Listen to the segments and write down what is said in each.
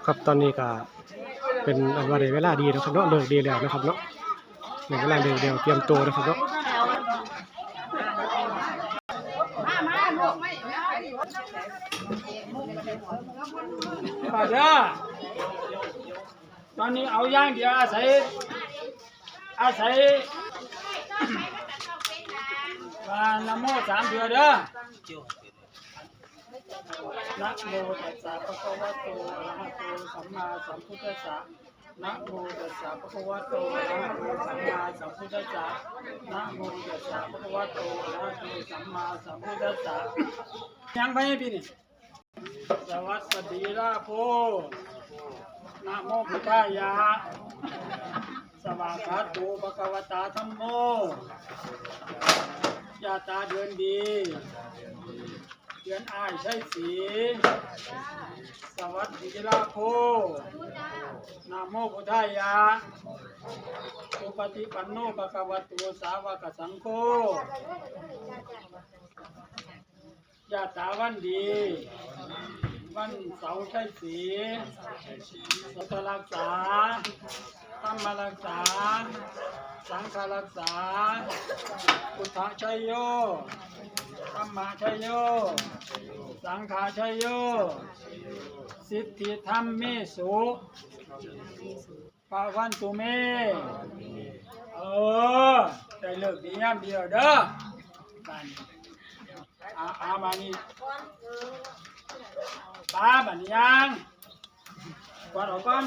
ครับตอนนี้ก็เป็นวันเวลาดีนะครับเนาะเลิกดีแล้วนะครับเนาะเวลาเลิกเดียวเตรียมตัวนะครับเนาะป่าเด้อตอนนี้เอาย่างเดียวอาศัยนะโม3 เดือนเด้อนะโมตัสสะภะคะวะโตอะระหะโตสัมมาสัมพุทธัสสะนะโมตัสสะภะคะวะโตอะระหะโตสัมมาสัมพุทธัสสะนะโมตัสสะภะคะวะโตอะระหะโตสัมมาสัมพุทธัสสะยังไปพี่นี่สวัสดีลาโพนะโมพุทธายะสวากขาโตภะคะวตาธัมโมญาตาเดือนดีเดือนอ้ายใช่สีสวัสดีลาโพนะโมพุทธายะสุปฏิปันโนภะคะวะโตสาวกสังโฆญาตาวันดีวันเสาร์ใช่สีสัตรักษาธรรมรักษาสังฆรักษาพุทธชัยโยธรรมชัยโยสังฆชัยโยสิทธิธรรมเมสุภาวันตุเมได้เลิกดียามเดียวเด้อมานี่ตาบันยังกวาดออกก่อน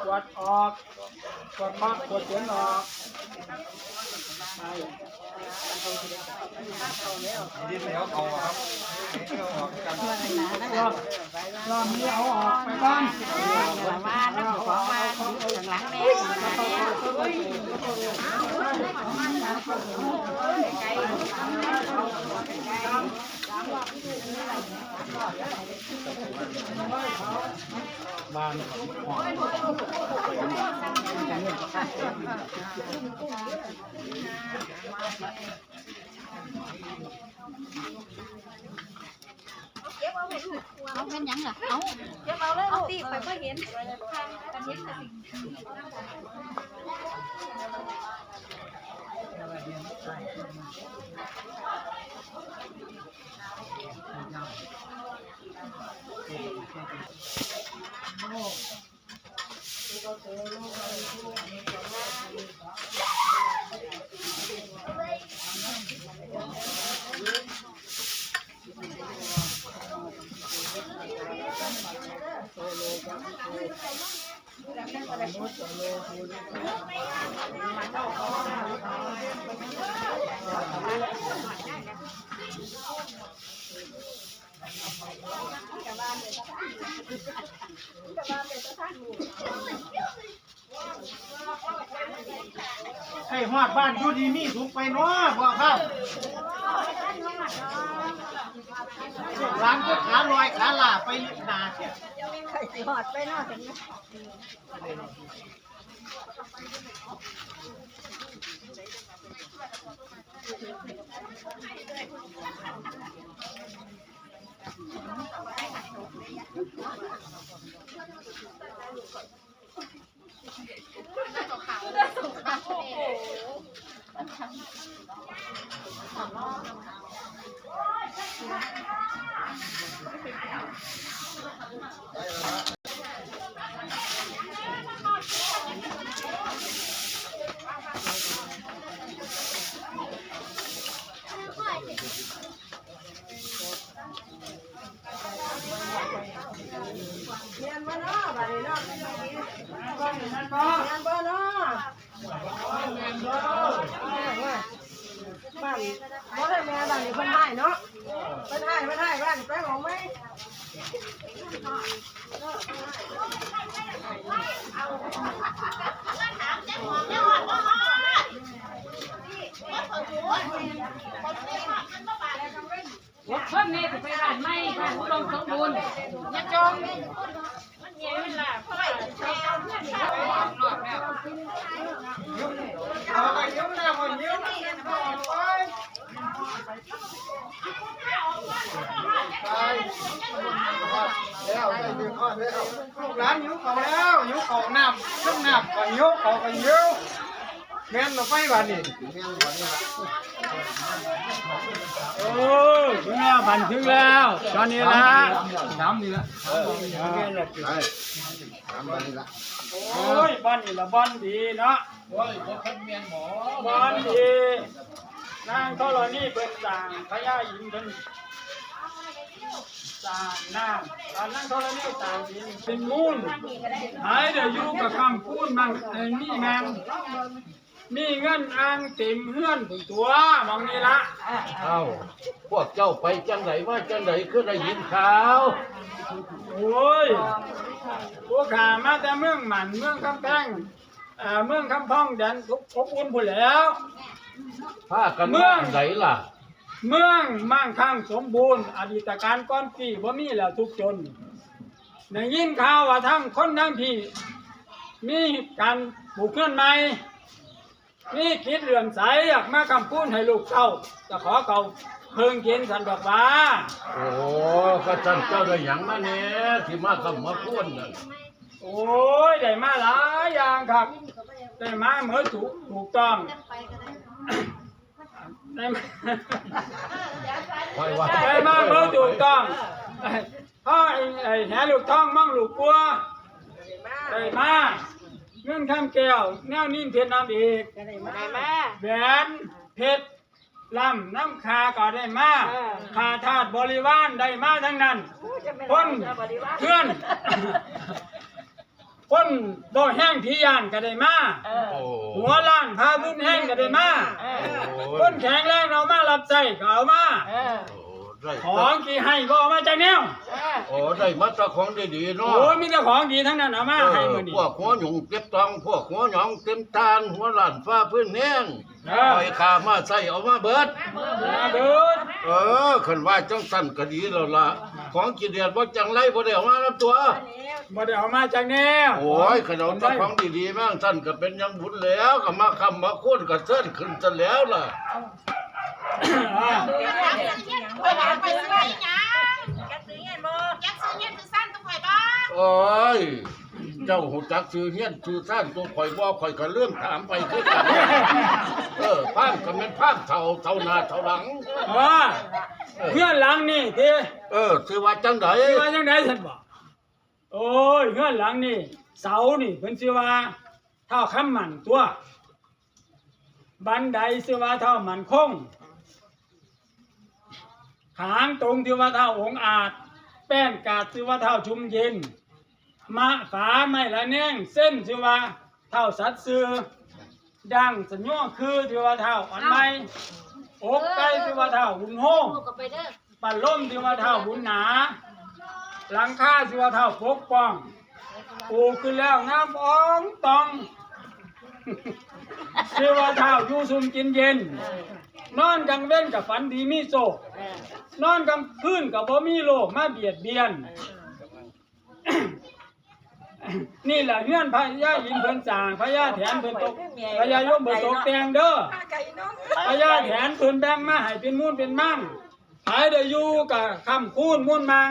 กวาดออกกวาดปักกวาดเสียงออกไปดินแล้วเอาครับรอบนี้เอาออกไปก่อนมาแล้วขอมาข้างหลังแม่บ้านเอาเป็นยังล่ะเอาเก็บเอาเลยเอาตีไปก็เห็นกันเห็นกันให้หอดบ้านอยู่ดีมีสุขไปเนาะพ่อครับร้านก็ขาลอยขาลาไปนาเสียหอดไปเนาะถึงบ่ได้แม่บ้านนี่เพิ่นให้เนาะเพิ่นให้บ้านไปของไหมรถเพิ่มนี่จะไปบ้านไม่บ้านอุดมสมบูรณ์ยังจมมันเงี้ยมันล่ะเพราะว่าเอาเพื่อนเข้าออกนอกแล้วเอาไปเยอะนะคนเยอะไปแล้ว ลูกหลานหิวเขาแล้วหิวเขาน้ำต้มน้ำก็หิวเขาก็หิวแม่นเราไปบ้านนี่โอ้ถึงแล้วบันถึงแล้วตอนนี้ละน้ำนี่ละโอ้ยบ้านนี่ละบ้านดีเนาะโอ้ยบ้านดีนางธรณีเป็นต่างพญาหญิงเป็นต่างน้ำตอนนั้นธรณีต่างดินเป็นมูลหายเดี๋ยวอยู่กับคำพูดมั่งนี่แมงนี่เงินอ่างเต็มเฮือนตัวมองนี่ละ เอ้าพวกเจ้าไปจังไหนว่าจังไหนคือได้ยินข่าว โอ้ยพวกข้ามาแต่เมืองหมันเมืองคำแพงเมืองคำพองแดนอบอุ่นผู้แล้ว พากันว่าไหนล่ะ เมืองมั่งคั่งสมบูรณ์อดีตการก้อนปีบ่มีแล้วทุกจนในยินข่าวว่าทั้งคนทั้งพี่มีการปลูกเพื่อนใหม่มีคิดเลื่อมใสอยากมาคำพูดให้ลูกเต้าจะขอเก่าเพิ่งเกณฑ์สันดอกว่า โอ้ก็ท่านเจ้าได้หยังมาเนี่ยที่มาคำมาพูดนั่น โอ้ยได้มาหลายอย่างครับได้มาเหมือนถูกต้องได้มา คอยว่า ได้มาเหมือนถูกต้องพ่อไอ้แหลูกท้องมั่งลูกปัวได้มาเงื่อนข้ามแก้วแนวนิ่มเพชรน้ำอีกแหวนเพชรลำน้ำคาก็ได้มาคาธาตุบริวารได้มาทั้งนั้นคนเพื่อนคนบ่แห้งผียานก็ได้มา โอ้ หัวล้านพาบุญแห้งก็ได้มาคนแข็งแรงเอามารับใช้ก็เอามา ได้ ของที่ให้ก็เอามาจากแนว โอ้ได้มาตรของดีๆเนาะ โอ้มีแต่ของดีทั้งนั้นเอามาให้มื้อนี้ พวกหัวหยงเก็บตองพวกหัวหยองเต็มตาลหัวหลานฟ้าพื้นแห้งคอยขามาใส่เอามาเบิด มาเบิด ขันว่าจังสั่นก็ดีแล้วล่ะของกินเดือดบ่จังไรบ่ได้เอามารับตัว บ่ได้เอามาจากแนว โอ้ยขนมตะของดีๆมั่งสั่นก็เป็นยังบุญแล้วก็มาคำมาโค่นก็เส้นขึ้นซะแล้วล่ะ ไปหาไปซื้อไงยักษ์ซื้อเงี้ยบ่ยักษ์ซื้อเงี้ยซื้อสั้นต้องคอยบ้าง โอ้ยเจ้าหูจักชื่อเฮียนชื่อซ่านตัวข่อยบ่ข่อยก็เรื่องถามไปคือกันพามก็แม่นพามเท่าหน้าเท่าหลัง เพื่อนหลังนี่ที ชื่อว่าจังได๋ ชื่อว่าจังไดท่านบอกโอ้ยเพื่อนหลังนี่เสานี่เพิ่นชื่อว่าเท่าคำมันตัวบันไดชื่อว่าเท่ามันคงหางตรงชื่อว่าเท่าองอาจแป้นกาดชื่อว่าเท่าชุมเย็นมะฝาไม่ละแนงเส้นชื่อว่าเท่าสัตว์ซื้อดังสัญญาคือชื่อว่าเท่าอ่อนไม้อกไก่ชื่อว่าเท่าหุ่นโฮงปันล่มชื่อว่าเท่าหุ่นหนาหลังคาชื่อว่าเท่าปกป้องปลูกขึ้นแล้วงามอ่องตองชื่อว่าเท่าอยู่ซุ่มกินเย็นนอนกลางเว้นกับฝันดีมีโศกนอนกลางคืนกับบ่มีโลกมาเบียดเบียน นี่แหละเงื่อนพญายินเพิ่นสร้างพญาแถนเพิ่นตกพญายมเพิ่นตกแต่งเด้อพญาแถนเพิ่นแบ่งมาให้เป็นมูลเป็นมั่งขายได้อยู่กับคำคูณมูลมัง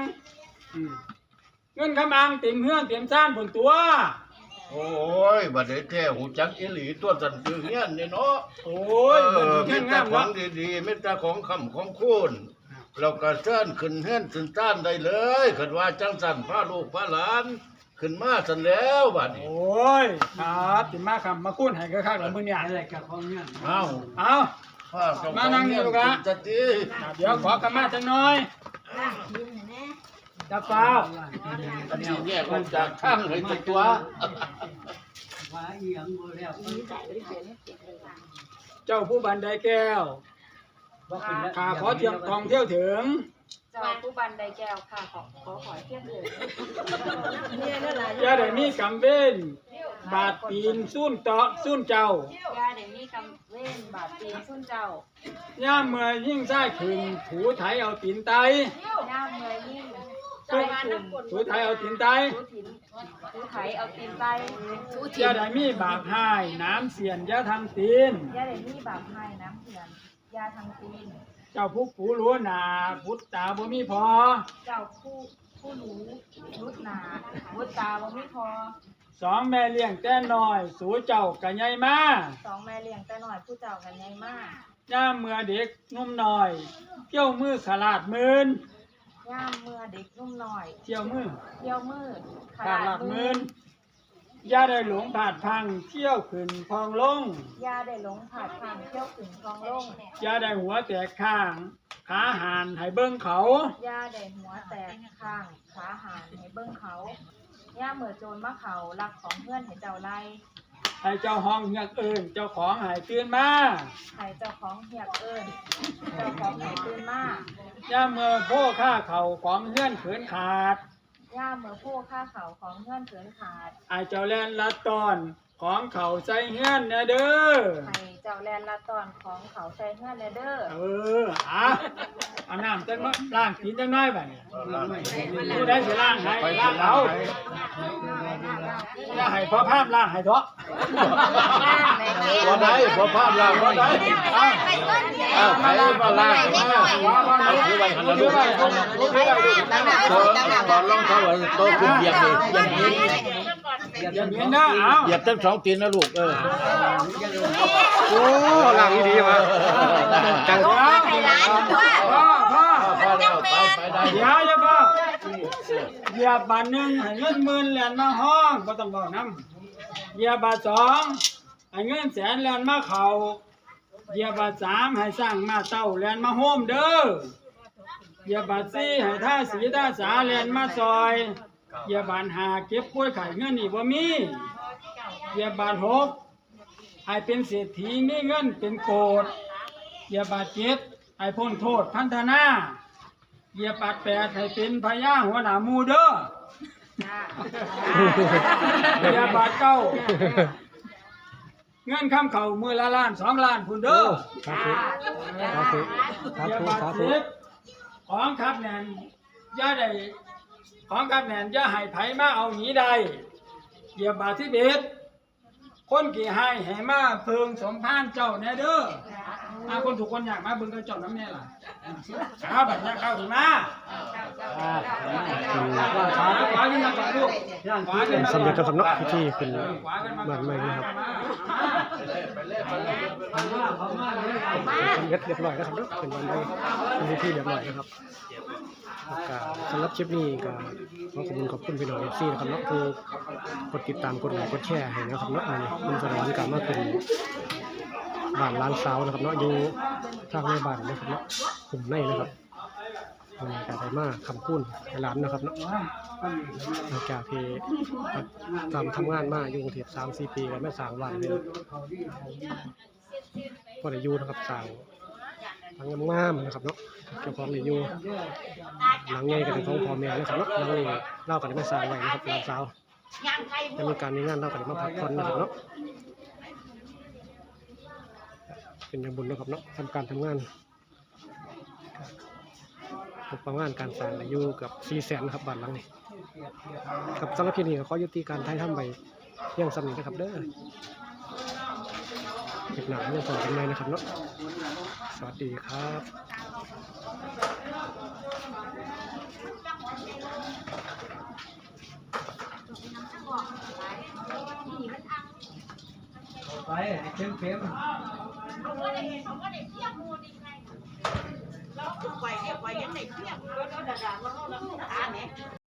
เงินคำอังเต็มเฮือนเต็มซ่านเพิ่นตัว โอ้ยบัดนี้แท้หูจักอีหลีตัวสั่นชื่อเฮียนนี่เนาะ โอ้ยเพิ่น มี แค่ แต่ งาม ของ เนาะ ดีๆมีแต่ของคำของคุณเราก็เชิญขึ้นเฮือนขึ้นต้านได้เลยขันว่าจังสั่นพาลูกพาหลานขึ้นมาสั่นแล้วบัดนี้ โอ้ยครับติมาคำมาคูณให้กระคักแล้วมื้อนี้อะไรกับของเงี้ย เอ้า เอา พาเจ้ มานั่งนี่ลูกอะ จะตี เดี๋ยวขอกำมาจังหน่อยจะเปล่า อันนี้แยกออกจากข้างเลยตัว เจ้าผู้บันไดแก้วข้าขอเที่ยวท่องเที่ยวถึง เจ้าผู้บันไดแก้วค่ะขอเที่ยงเลย อย่าได้มีกำเว้นบาดปีนสุ่นเตาะสุ่นเจ้า ย่าเดี๋ยวนี้กำเว้นบาดตีนสุ่นเจ้า ย่ามเมื่อยิ่งใส่ขึ้นถูไถเอาตีนไต ย่าเมื่อยิ่ง ถูไถเอาตีนไต ถูไถเอาตีนไป อย่าได้มีบาปหายน้ำเสียนอย่าทางตีน ย่าเดี๋ยวนี้บาปให้น้ำเถื่อนยาทางตีน เจ้าผู้ปูรู้หนาพุทธตาบ่มีพอ เจ้าผู้ ผู้รู้รุดหนารุดตาบ่มีพอ สองแม่เลี้ยงแต่น้อยสู่เจ้ากันใหญ่มา สองแม่เลี้ยงแต่น้อยผู้เจ้ากันใหญ่มาก ย่ามเมื่อเด็กนุ่มน้อยเกี่ยวมือขลาดมืน ย่ามเมื่อเด็กนุ่มน้อย เกี่ยวมือ เที่ยวมืด ขลาดมืนอย่าได้หลงผาดพังเที่ยวขึ้นพองลง ยาได้หลงผาดทางเที่ยวถึงคลองลง อย่าได้หัวแตกข้างขาหันให้เบิ่งเขา ยาได้หัวแตกข้างขาหานให้เบิ้งเขาย่าเมื่อโจรมาเขารักของเพื่อนให้เจ้าไล่ ให้เจ้าห้องเฮียกเอิ้นเจ้าของให้ตื่นมา ให้เจ้าของเหียกเอิญเจ้าของให้ตื่นมา ย่ามเมื่อโพค่าเข่าของเฮือนเขินขาด ย่าเมื่อผู้ฆ่าเขาของเพื่อนเถือนขาด ไอ้เจ้าแลนลัดตอนของเขาใส่เฮือนนะเด้อ ให้เจ้าแลนละตอนของเขาใส่เพื่อนเด้อ เอาน้ำจังน้อยล้างกินจังน้อยไปผู้ใดสิล้างให้ล้างเอาอย่าให้พอภาพล้างให้เถาะ บ่ได้บ่ภาพล่างบ่ได้อ้าวใครมาล่างมาเอาถือไว้หันหลังดูตอนลงเท่าไหร่โตขึ้นเหยียบนี่อย่างนี้ อย่างนี้นะเอา เหยียบทั้งสองตีนนะลูกโอ้ล่างนี้ดีมาจัง พ่อ พอแล้วไปได้ เดี๋ยวอย่าพ่อเหยียบบาทหนึ่งให้เงินหมื่นแลนมาห้องก็ต้องบอกน้ำเหยียบบาทสองให้เงินแสนแลนมาเข่าเหยียบบาทสามให้สร้างมาเต้าแลนมาโฮมเด้อเหยียบบาทสี่ให้ท่าสีท่าสาแลนมาซอยเหยียบบาทห้าเก็บกล้วยไข่เงินนี่บ่มีเหยียบบาทหกให้เป็นเศรษฐีมีเงินเป็นโกดเหยียบบาทเจ็ดให้พ้นโทษพันธนาเหยียบบาทแปดให้เป็นพญาหัวหน้าหมูเด้อเหยียบบาทเก้าเงินคำเข่ามือละล้าน2 ล้านพุ่นเด้อ สาธุสาธุสา เหยียบ ธุ บาท สาธุ สิบของครับแนนอย่าได้ของครับแนนอย่าให้ไผมาเอาหนีได้เหยียบบาทที่เบ็ดคนกี่ให้มาเพิงสมพานเจ้าแน่เด้อคนถูกคนอยากมาเบิ่งกับเจ้าน้ำแน่ล่ะบัดนี้เข้าถึงมาขวาขึ้นมาก่อนลูกขวาขึ้นมา สำเร็จแล้วสำนักพิธีขึ้นบ้านใหม่นะครับสำเร็จเรียบร้อยแล้วครับเป็นวันใหม่เป็นพิธีเรียบร้อยนะครับสำหรับคลิปนี้ก็ขอบคุณพี่น้องเอฟซีนะครับเนาะคือกดติดตามกดไลค์กดแชร์ให้นะครับเนาะมันสะท้อนกลับมาเป็นบ้านล้างเสานะครับเนาะอยู่ทางในบ้านนะครับเนาะกลุ่มในนะครับการไปมาคำพูนในร้านนะครับเนาะหลังจากที่ทำงานมาอยู่กรุงเทพ3-4 ปีแล้วไม่สร้างบ้านเลยพอได้อยู่นะครับสร้างทางงามๆนะครับเนาะเกี่ยวกับได้อยู่หลังใหญ่กันของพ่อแม่นะครับเนาะหลังนี้เล่ากันได้ไม่สร้างไว้นะครับร้านสาวจะมีการมีงานเล่ากันได้มาพักผ่อนนะครับเนาะเป็นอย่างบุญนะครับเนาะทำการทำงานประมาณการสร้างอายุกับ400,000นะครับบ้านหลังนี้กับสำหรับที่นี่ขอยุติการถ่ายทำไปเพียงสำนึกนะครับเด้อเก็บหนาเรื่องต่อกันเลยนะครับเนาะสวัสดีครับไปเข้มเราคือไปเรียกไปยังไงเพียงรถด่าเราเราขาเนี่ย